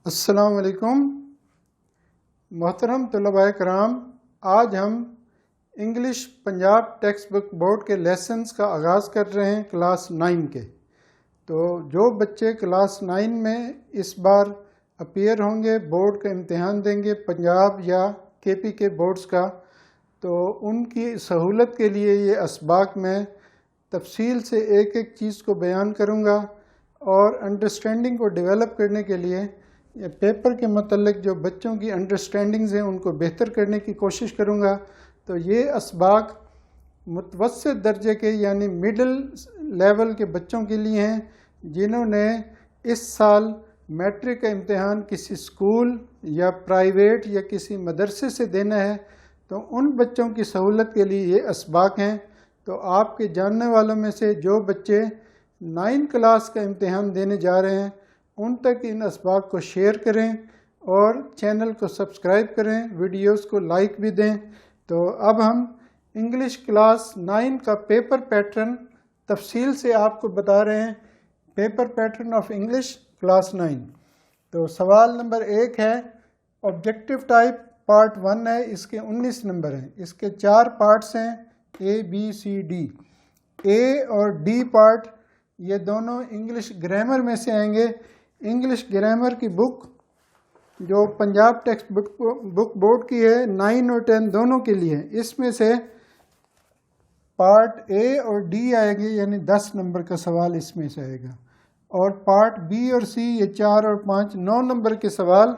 السلام علیکم محترم طلباء کرام، آج ہم English Punjab text book board کے لیسنز کا آغاز کر رہے ہیں کلاس 9 کے۔ تو جو بچے کلاس 9 میں اس بار اپیئر ہوں گے، بورڈ کا امتحان دیں گے پنجاب یا کے پی کے بورڈز کا، تو ان کی سہولت کے لیے یہ اسباق میں تفصیل سے ایک ایک چیز کو بیان کروں گا، اور انڈرسٹینڈنگ کو ڈیولپ کرنے کے لیے پیپر کے متعلق جو بچوں کی انڈرسٹینڈنگز ہیں ان کو بہتر کرنے کی کوشش کروں گا۔ تو یہ اسباق متوسط درجے کے یعنی مڈل لیول کے بچوں کے لیے ہیں جنہوں نے اس سال میٹرک کا امتحان کسی اسکول یا پرائیویٹ یا کسی مدرسے سے دینا ہے، تو ان بچوں کی سہولت کے لیے یہ اسباق ہیں۔ تو آپ کے جاننے والوں میں سے جو بچے 9 کلاس کا امتحان دینے جا رہے ہیں ان تک ان اسباق کو شیئر کریں اور چینل کو سبسکرائب کریں، ویڈیوز کو لائک بھی دیں۔ تو اب ہم انگلش کلاس 9 کا پیپر پیٹرن تفصیل سے آپ کو بتا رہے ہیں۔ Paper pattern of English class 9۔ تو سوال نمبر 1 ہے آبجیکٹیو ٹائپ، پارٹ 1 ہے، اس کے 19 نمبر ہیں۔ اس کے 4 پارٹس ہیں، اے بی سی ڈی۔ اے اور ڈی پارٹ یہ دونوں انگلش گرامر میں سے آئیں گے۔ انگلش گرامر کی بک جو پنجاب ٹیکسٹ بک بورڈ کی ہے 9 اور 10 دونوں کے لیے، اس میں سے پارٹ اے اور ڈی آئے گی، یعنی 10 نمبر کا سوال اس میں سے آئے گا، اور پارٹ بی اور سی یہ 4 اور 5 9 نمبر کے سوال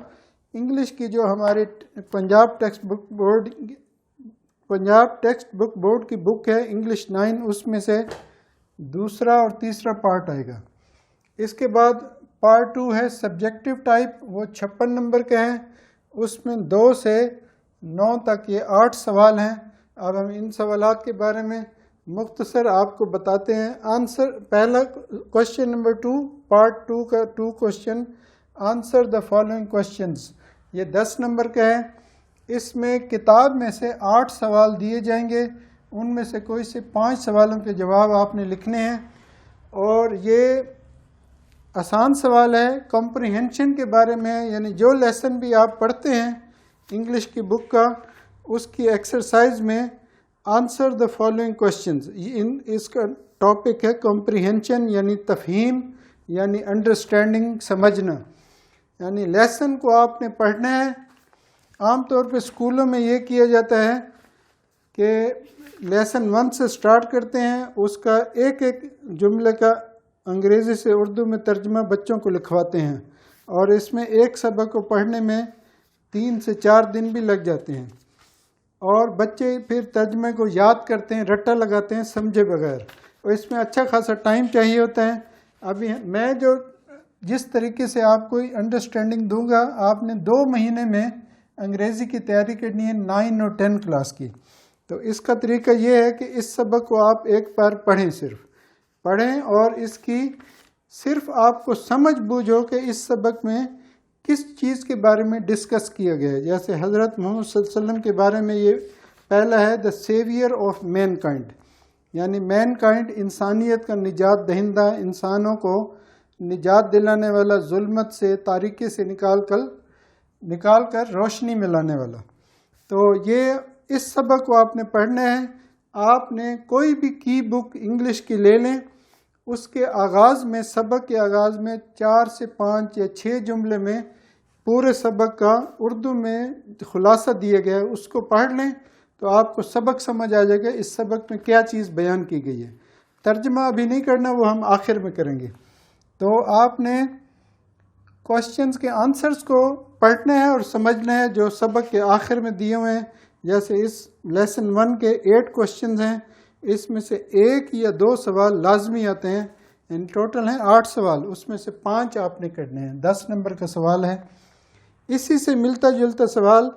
انگلش کی جو ہمارے پنجاب ٹیکسٹ بک بورڈ کی بک ہے انگلش 9، اس میں سے دوسرا اور تیسرا پارٹ آئے گا۔ اس کے بعد پارٹ 2 ہے سبجیکٹیو ٹائپ، وہ 56 نمبر کا ہے، اس میں 2 سے 9 تک یہ 8 سوال ہیں۔ اب ہم ان سوالات کے بارے میں مختصر آپ کو بتاتے ہیں۔ آنسر پہلا کوشچن نمبر 2، پارٹ 2 کا 2 question, answer the following questions, یہ 10 نمبر کا ہے۔ اس میں کتاب میں سے 8 سوال دیے جائیں گے، ان میں سے کوئی سے 5 سوالوں کے جواب آپ نے لکھنے ہیں، اور یہ آسان سوال ہے، کمپریہنشن کے بارے میں، یعنی جو لیسن بھی آپ پڑھتے ہیں انگلش کی بک کا، اس کی ایکسرسائز میں آنسر دا فالوئنگ کوشچنز، اس کا ٹاپک ہے کمپریہنشن، یعنی تفہیم، یعنی انڈرسٹینڈنگ، سمجھنا، یعنی لیسن کو آپ نے پڑھنا ہے۔ عام طور پہ اسکولوں میں یہ کیا جاتا ہے کہ لیسن 1 سے سٹارٹ کرتے ہیں، اس کا ایک ایک جملے کا انگریزی سے اردو میں ترجمہ بچوں کو لکھواتے ہیں، اور اس میں ایک سبق کو پڑھنے میں 3 سے 4 دن بھی لگ جاتے ہیں، اور بچے پھر ترجمے کو یاد کرتے ہیں، رٹا لگاتے ہیں سمجھے بغیر، اور اس میں اچھا خاصا ٹائم چاہیے ہوتا ہے۔ ابھی میں جس طریقے سے آپ کو انڈرسٹینڈنگ دوں گا، آپ نے 2 مہینے میں انگریزی کی تیاری کرنی ہے 9 اور 10 کلاس کی۔ تو اس کا طریقہ یہ ہے کہ اس سبق کو آپ ایک بار صرف پڑھیں، اور اس کی صرف آپ کو سمجھ بوجھ ہو کہ اس سبق میں کس چیز کے بارے میں ڈسکس کیا گیا ہے۔ جیسے حضرت محمد صلی اللہ علیہ وسلم کے بارے میں یہ پہلا ہے دا سیویئر آف مین کائنڈ، یعنی مین کائنڈ انسانیت کا نجات دہندہ، انسانوں کو نجات دلانے والا، ظلمت سے، تاریکی سے نکال کر روشنی میں لانے والا۔ تو یہ اس سبق کو آپ نے پڑھنا ہے۔ آپ نے کوئی بھی کی بک انگلش کی لے لیں، اس کے آغاز میں، سبق کے آغاز میں 4 سے 5 یا 6 جملے میں پورے سبق کا اردو میں خلاصہ دیا گیا ہے، اس کو پڑھ لیں تو آپ کو سبق سمجھ آ جائے گا اس سبق میں کیا چیز بیان کی گئی ہے۔ ترجمہ ابھی نہیں کرنا، وہ ہم آخر میں کریں گے۔ تو آپ نے کوشچنز کے آنسرز کو پڑھنا ہے اور سمجھنا ہے جو سبق کے آخر میں دیے ہوئے ہیں۔ جیسے اس لیسن 1 کے 8 کوشچنز ہیں، اس میں سے 1 یا 2 سوال لازمی آتے ہیں، یعنی ٹوٹل ہیں 8 سوال، اس میں سے 5 آپ نے کرنے ہیں، 10 نمبر کا سوال ہے۔ اسی سے ملتا جلتا سوال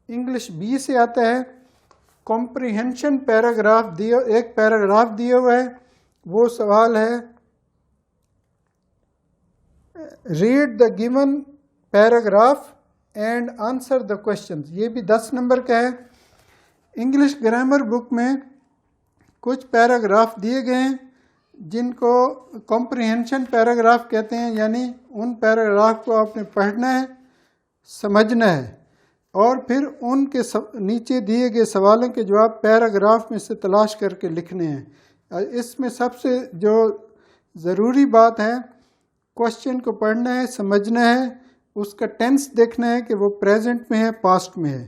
انگلش بی سے آتا ہے، کمپریہنشن پیراگراف ایک پیراگراف دیا ہوا ہے، وہ سوال ہے read the given paragraph and answer the questions, یہ بھی 10 نمبر کا ہے۔ انگلش گرامر بک میں کچھ پیراگراف دیے گئے ہیں جن کو کمپریہنشن پیراگراف کہتے ہیں، یعنی ان پیراگراف کو آپ نے پڑھنا ہے سمجھنا ہے، اور پھر ان کے نیچے دیے گئے سوالوں کے جواب پیراگراف میں سے تلاش کر کے لکھنے ہیں۔ اس میں سب سے جو ضروری بات ہے، کوشچن کو پڑھنا ہے، سمجھنا ہے، اس کا ٹینس دیکھنا ہے کہ وہ پریزنٹ میں ہے، پاسٹ میں ہے،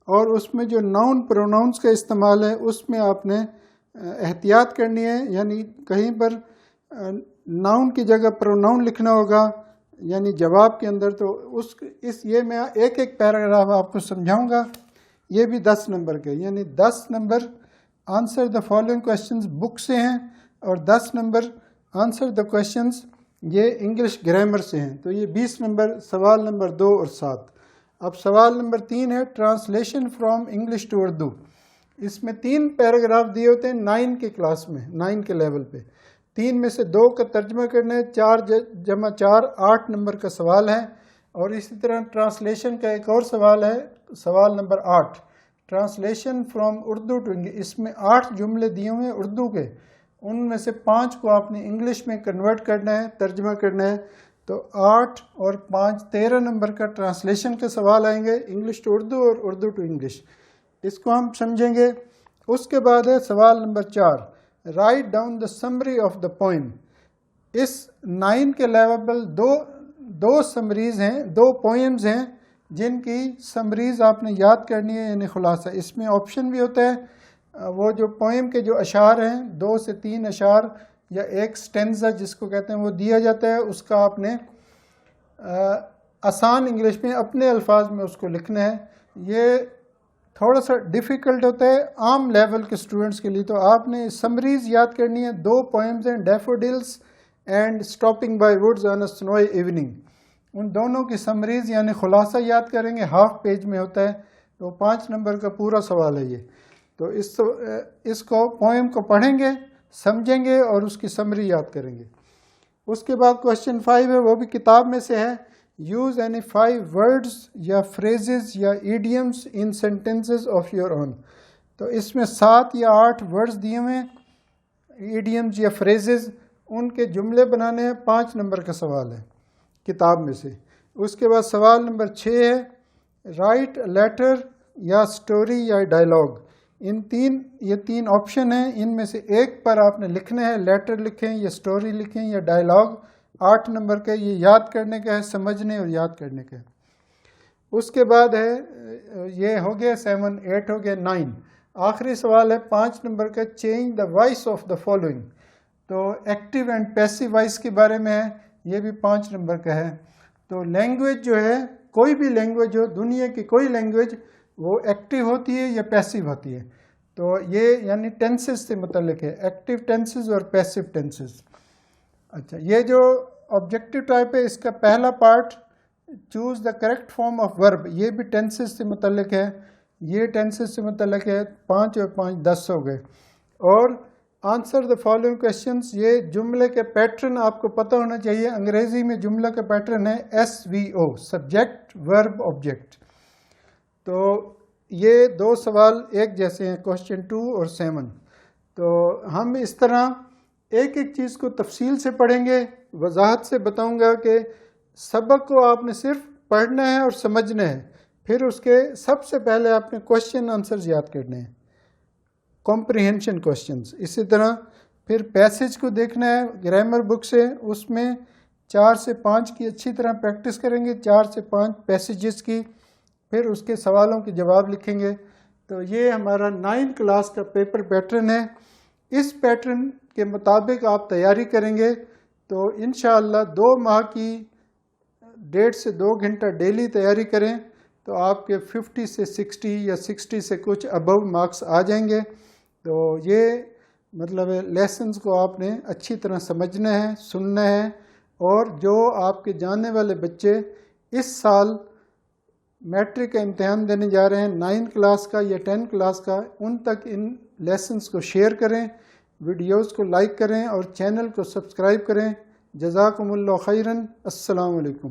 اور اس میں جو ناؤن پروناؤنس کا استعمال ہے اس میں آپ نے احتیاط کرنی ہے، یعنی کہیں پر ناؤن کی جگہ پروناؤن لکھنا ہوگا، یعنی جواب کے اندر۔ تو یہ میں ایک ایک پیراگراف آپ کو سمجھاؤں گا، یہ بھی 10 نمبر کے، یعنی 10 number answer the following questions book سے ہیں، اور 10 نمبر آنسر دا کوشچنز یہ انگلش گرامر سے ہیں۔ تو یہ 20 نمبر، سوال نمبر 2 اور 7۔ اب سوال نمبر 3 ہے translation from English to Urdu. اس میں 3 پیراگراف دیے ہوتے ہیں 9 کے کلاس میں، 9 کے لیول پہ۔ 3 میں سے 2 کا ترجمہ کرنا ہے، 4 جمع 4 8 نمبر کا سوال ہے، اور اسی طرح ٹرانسلیشن کا ایک اور سوال ہے، سوال number 8، translation from Urdu to English. اس میں 8 جملے دیے ہوئے ہیں اردو کے، ان میں سے 5 کو آپ نے انگلش میں کنورٹ کرنا ہے، ترجمہ کرنا ہے۔ تو 8 اور 5 13 نمبر کا ٹرانسلیشن کے سوال آئیں گے، انگلش ٹو اردو اور اردو ٹو انگلش، اس کو ہم سمجھیں گے۔ اس کے بعد ہے سوال number 4، write down the summary of the poem. اس 9 کے لیول پر دو سمریز ہیں، 2 پوئمز ہیں جن کی سمریز آپ نے یاد کرنی ہے، یعنی خلاصہ۔ اس میں آپشن بھی ہوتا ہے، وہ جو پوئم کے جو اشعار ہیں 2 سے 3 اشعار یا ایک سٹینزا جس کو کہتے ہیں، وہ دیا جاتا ہے، اس کا آپ نے آسان انگلش میں اپنے الفاظ میں اس کو لکھنا ہے۔ یہ تھوڑا سا ڈیفیکلٹ ہوتا ہے عام لیول کے اسٹوڈنٹس کے لیے، تو آپ نے سمریز یاد کرنی ہے۔ 2 پوئمز ہیں، daffodils and stopping by woods on a snowy evening, ان دونوں کی سمریز یعنی خلاصہ یاد کریں گے، ہاف پیج میں ہوتا ہے، تو 5 نمبر کا پورا سوال ہے یہ۔ تو اس کو پوئم کو پڑھیں گے، سمجھیں گے اور اس کی سمری یاد کریں گے۔ اس کے بعد کوشچن 5 ہے، وہ بھی کتاب میں سے ہے، یوز اینی 5 ورڈز یا فریزز یا idioms in sentences of your own. تو اس میں 7 یا 8 ورڈز دیے ہوئے ہیں، ایڈیمز یا فریزز، ان کے جملے بنانے ہیں۔ 5 نمبر کا سوال ہے کتاب میں سے۔ اس کے بعد سوال نمبر 6 ہے، رائٹ لیٹر یا اسٹوری یا ڈائلاگ۔ یہ تین آپشن ہیں، ان میں سے ایک پر آپ نے لکھنا ہے، لیٹر لکھیں یا اسٹوری لکھیں یا ڈائلاگ۔ 8 نمبر کا، یہ یاد کرنے کا ہے، سمجھنے اور یاد کرنے کا ہے۔ اس کے بعد ہے، یہ ہو گیا 7، 8 ہو گیا، 9۔ آخری سوال ہے 5 نمبر کا، change the voice of the following. تو ایکٹیو اینڈ پیسو وائس کے بارے میں ہے، یہ بھی 5 نمبر کا ہے۔ تو لینگویج جو ہے، کوئی بھی لینگویج ہو، دنیا کی کوئی لینگویج، وہ ایکٹیو ہوتی ہے یا پیسو ہوتی ہے۔ تو یہ یعنی ٹینسز سے متعلق ہے، ایکٹیو ٹینسز اور پیسو ٹینسز۔ اچھا، یہ جو آبجیکٹیو ٹائپ ہے، اس کا پہلا part choose the correct form of verb, یہ بھی ٹینسز سے متعلق ہے، یہ ٹینسز سے متعلق ہے۔ 5 اور 5 10 ہو گئے۔ اور آنسر دا فالوئنگ کوشچنس، یہ جملے کے پیٹرن آپ کو پتہ ہونا چاہیے۔ انگریزی میں جملہ کا پیٹرن ہے SVO، سبجیکٹ ورب آبجیکٹ۔ تو یہ 2 سوال ایک جیسے ہیں، کوشچن 2 اور 7۔ تو ہم اس طرح ایک ایک چیز کو تفصیل سے پڑھیں گے، وضاحت سے بتاؤں گا کہ سبق کو آپ نے صرف پڑھنا ہے اور سمجھنا ہے، پھر اس کے سب سے پہلے آپ نے کوشچن آنسرز یاد کرنے ہیں، کمپریہنشن کوشچنز۔ اسی طرح پھر پیسج کو دیکھنا ہے گرامر بک سے، اس میں 4 سے 5 کی اچھی طرح پریکٹس کریں گے، 4 سے 5 پیسیجز کی، پھر اس کے سوالوں کے جواب لکھیں گے۔ تو یہ ہمارا 9 کلاس کا پیپر پیٹرن ہے۔ اس پیٹرن کے مطابق آپ تیاری کریں گے تو انشاءاللہ 2 ماہ کی 1.5 سے 2 گھنٹہ ڈیلی تیاری کریں تو آپ کے 50 سے 60 یا 60 سے کچھ ابو مارکس آ جائیں گے۔ تو یہ مطلب ہے لیسنز کو آپ نے اچھی طرح سمجھنا ہے، سننا ہے، اور جو آپ کے جاننے والے بچے اس سال میٹرک کا امتحان دینے جا رہے ہیں 9 کلاس کا یا 10 کلاس کا، ان تک ان لیسنز کو شیئر کریں، ویڈیوز کو لائک کریں اور چینل کو سبسکرائب کریں۔ جزاکم اللہ خیراً۔ السلام علیکم۔